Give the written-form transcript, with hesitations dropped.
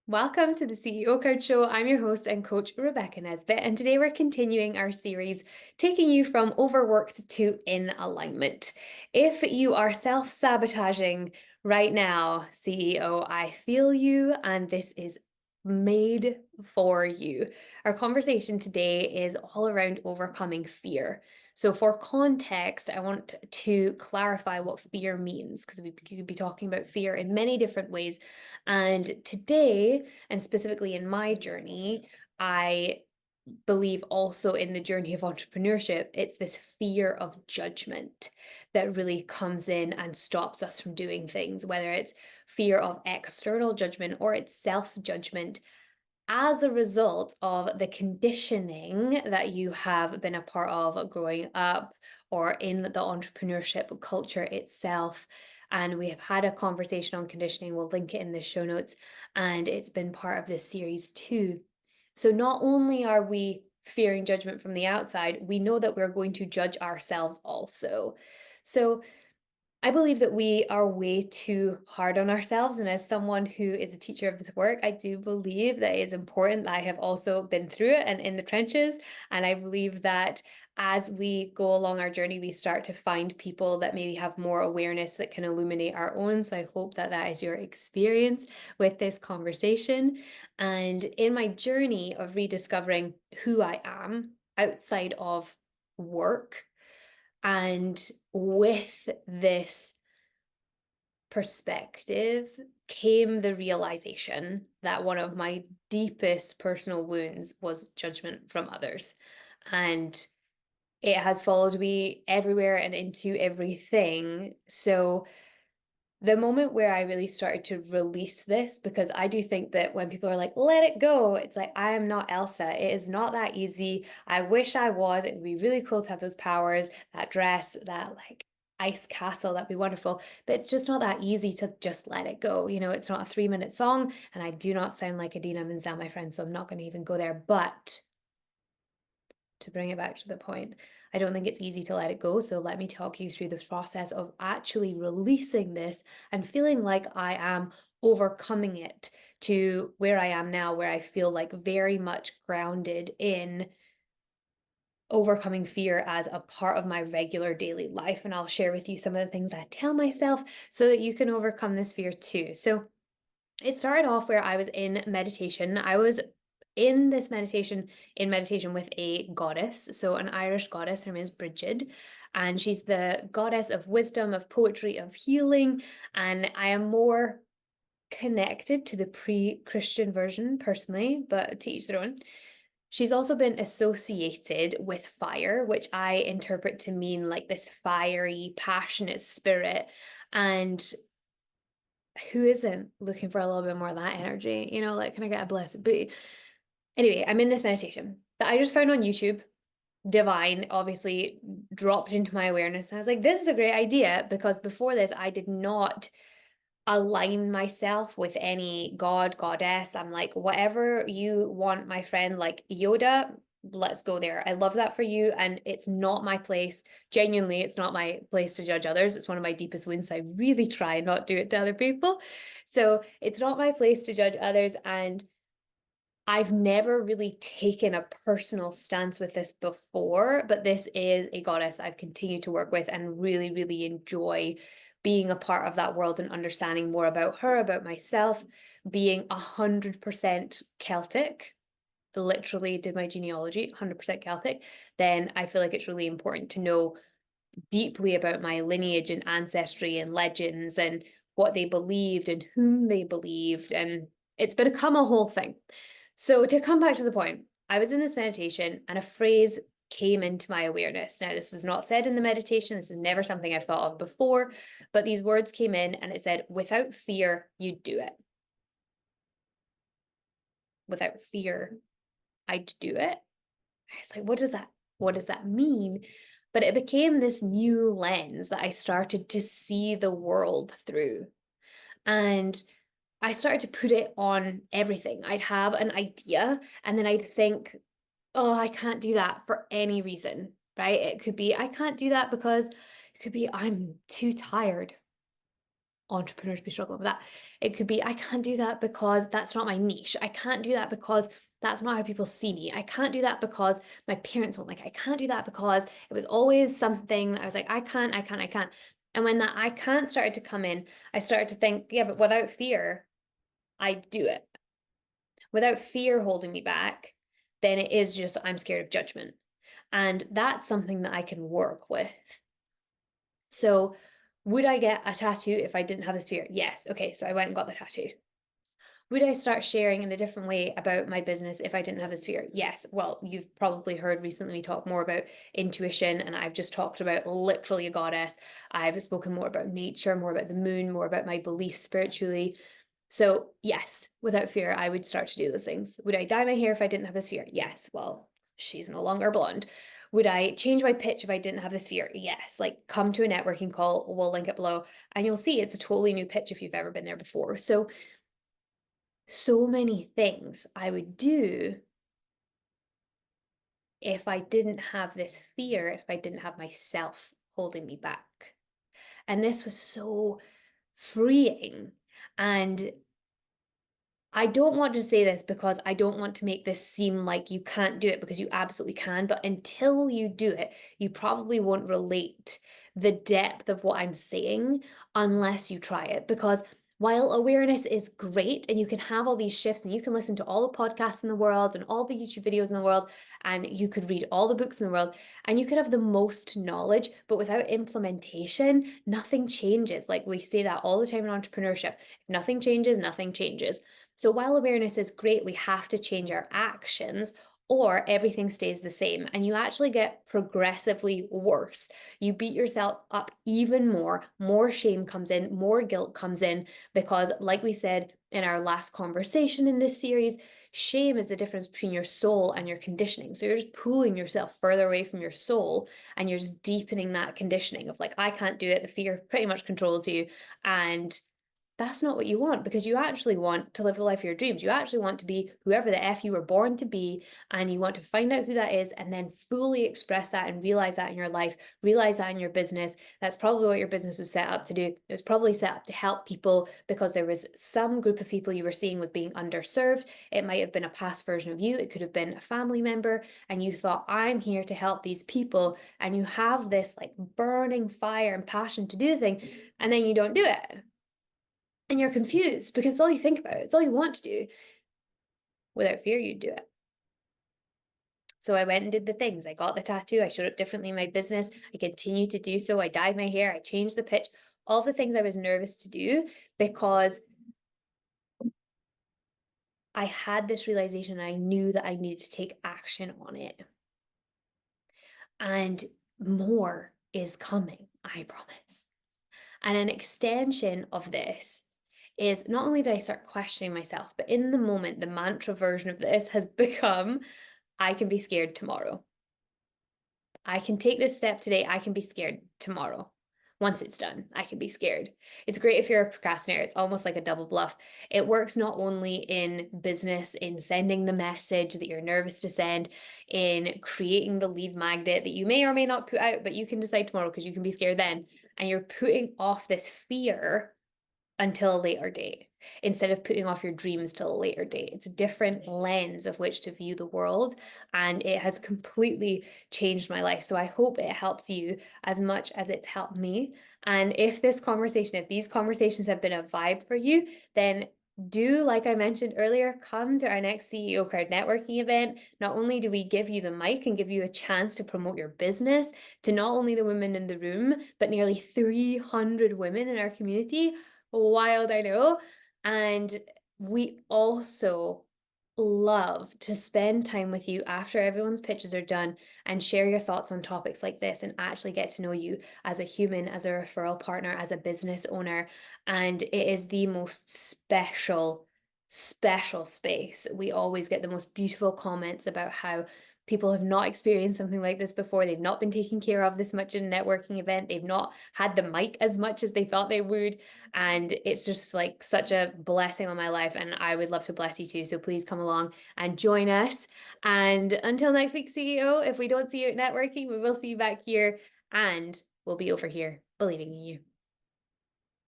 Welcome to the CEO Card Show. I'm your host and coach, Rebecca Nesbitt, and today we're continuing our series, taking you from overworked to in alignment. If you are self sabotaging right now, CEO, I feel you, and this is made for you. Our conversation today is all around overcoming fear. So, for context, I want to clarify what fear means because we could be talking about fear in many different ways. And today, and specifically in my journey, I believe also in the journey of entrepreneurship, it's this fear of judgment that really comes in and stops us from doing things, whether it's fear of external judgment or it's self judgment as a result of the conditioning that you have been a part of growing up or in the entrepreneurship culture itself. And we have had a conversation on conditioning. We'll link it in the show notes. And it's been part of this series too. So not only are we fearing judgment from the outside, we know that we're going to judge ourselves also. So I believe that we are way too hard on ourselves. And as someone who is a teacher of this work, I do believe that it is important that I have also been through it and in the trenches. And I believe that as we go along our journey, we start to find people that maybe have more awareness that can illuminate our own. So I hope that that is your experience with this conversation. And in my journey of rediscovering who I am outside of work, and with this perspective came the realization that one of my deepest personal wounds was judgment from others. And it has followed me everywhere and into everything. So the moment where I really started to release this, because I do think that when people are like, let it go, it's like, I am not Elsa. It is not that easy. I wish I was. It would be really cool to have those powers, that dress, that like ice castle. That'd be wonderful. But it's just not that easy to just let it go. You know, it's not a 3-minute song. And I do not sound like Adina Menzel, my friend. So I'm not going to even go there. But to bring it back to the point, I don't think it's easy to let it go. So let me talk you through the process of actually releasing this and feeling like I am overcoming it to where I am now, where I feel like very much grounded in overcoming fear as a part of my regular daily life. And I'll share with you some of the things I tell myself so that you can overcome this fear too. So it started off where I was in meditation. I was in meditation with a goddess, so an Irish goddess. Her name is Bridget, and she's the goddess of wisdom, of poetry, of healing. And I am more connected to the pre-Christian version personally, but to each their own. She's also been associated with fire, which I interpret to mean like this fiery, passionate spirit. And who isn't looking for a little bit more of that energy? You know, like, can I get a blessing? But anyway, I'm in this meditation that I just found on YouTube. Divine obviously dropped into my awareness. And I was like, this is a great idea because before this, I did not align myself with any god, goddess. I'm like, whatever you want, my friend, like Yoda, let's go there. I love that for you. And it's not my place. Genuinely, it's not my place to judge others. It's one of my deepest wounds. So I really try and not do it to other people. So it's not my place to judge others. And I've never really taken a personal stance with this before, but this is a goddess I've continued to work with and really, really enjoy being a part of that world and understanding more about her, about myself, being 100% Celtic, literally did my genealogy, 100% Celtic, then I feel like it's really important to know deeply about my lineage and ancestry and legends and what they believed and whom they believed. And it's become a whole thing. So, to come back to the point, I was in this meditation and a phrase came into my awareness. Now, this was not said in the meditation. This is never something I've thought of before, but these words came in and it said, without fear, you do it. Without fear, I'd do it. I was like, what does that mean? But it became this new lens that I started to see the world through. And I started to put it on everything. I'd have an idea and then I'd think, oh, I can't do that for any reason, right? It could be, I can't do that because it could be, I'm too tired. entrepreneurs be struggling with that. It could be, I can't do that because that's not my niche. I can't do that because that's not how people see me. I can't do that because my parents won't like it. I can't do that because it was always something that I was like, I can't, I can't, I can't. And when that I can't started to come in, I started to think, yeah, but without fear, I do it. Without fear holding me back, then it is just I'm scared of judgment. And that's something that I can work with. So, would I get a tattoo if I didn't have this fear? Yes. Okay, so I went and got the tattoo. Would I start sharing in a different way about my business if I didn't have this fear? Yes. Well, you've probably heard recently me talk more about intuition, and I've just talked about literally a goddess. I've spoken more about nature, more about the moon, more about my beliefs spiritually. So, yes, without fear, I would start to do those things. Would I dye my hair if I didn't have this fear? Yes. Well, she's no longer blonde. Would I change my pitch if I didn't have this fear? Yes. Like, come to a networking call, we'll link it below, and you'll see it's a totally new pitch if you've ever been there before. So many things I would do if I didn't have this fear, if I didn't have myself holding me back. And this was so freeing. And I don't want to say this because I don't want to make this seem like you can't do it, because you absolutely can. But until you do it, you probably won't relate the depth of what I'm saying unless you try it. Because while awareness is great and you can have all these shifts and you can listen to all the podcasts in the world and all the YouTube videos in the world, and you could read all the books in the world, and you could have the most knowledge, but without implementation, nothing changes. Like we say that all the time in entrepreneurship: if nothing changes, nothing changes. So while awareness is great, we have to change our actions, or everything stays the same and you actually get progressively worse. You beat yourself up even more shame comes in, more guilt comes in, because, like we said in our last conversation in this series, shame is the difference between your soul and your conditioning. So you're just pulling yourself further away from your soul and you're just deepening that conditioning of, like, I can't do it. The fear pretty much controls you. And that's not what you want, because you actually want to live the life of your dreams. You actually want to be whoever the F you were born to be, and you want to find out who that is and then fully express that and realize that in your life, realize that in your business. That's probably what your business was set up to do. It was probably set up to help people because there was some group of people you were seeing was being underserved. It might have been a past version of you, it could have been a family member, and you thought, I'm here to help these people. And you have this like burning fire and passion to do the thing, and then you don't do it and you're confused because it's all you think about. It's all you want to do. Without fear, you'd do it. So I went and did the things. I got the tattoo. I showed up differently in my business. I continue to do so. I dyed my hair. I changed the pitch. All the things I was nervous to do, because I had this realization and I knew that I needed to take action on it. And more is coming, I promise. And an extension of this is, not only did I start questioning myself, but in the moment, the mantra version of this has become, I can be scared tomorrow. I can take this step today. I can be scared tomorrow. Once it's done, I can be scared. It's great if you're a procrastinator. It's almost like a double bluff. It works not only in business, in sending the message that you're nervous to send, in creating the lead magnet that you may or may not put out, but you can decide tomorrow because you can be scared then. And you're putting off this fear until a later date, instead of putting off your dreams till a later date. It's a different lens of which to view the world, and it has completely changed my life. So I hope it helps you as much as it's helped me. And if these conversations have been a vibe for you, then do, like I mentioned earlier, come to our next CEO Crowd networking event. Not only do we give you the mic and give you a chance to promote your business to not only the women in the room, but nearly 300 women in our community. Wild, I know. And we also love to spend time with you after everyone's pitches are done and share your thoughts on topics like this and actually get to know you as a human, as a referral partner, as a business owner. And it is the most special space. We always get the most beautiful comments about how people have not experienced something like this before. They've not been taken care of this much in a networking event. They've not had the mic as much as they thought they would. And it's just like such a blessing on my life. And I would love to bless you too. So please come along and join us. And until next week, CEO, if we don't see you at networking, we will see you back here, and we'll be over here believing in you.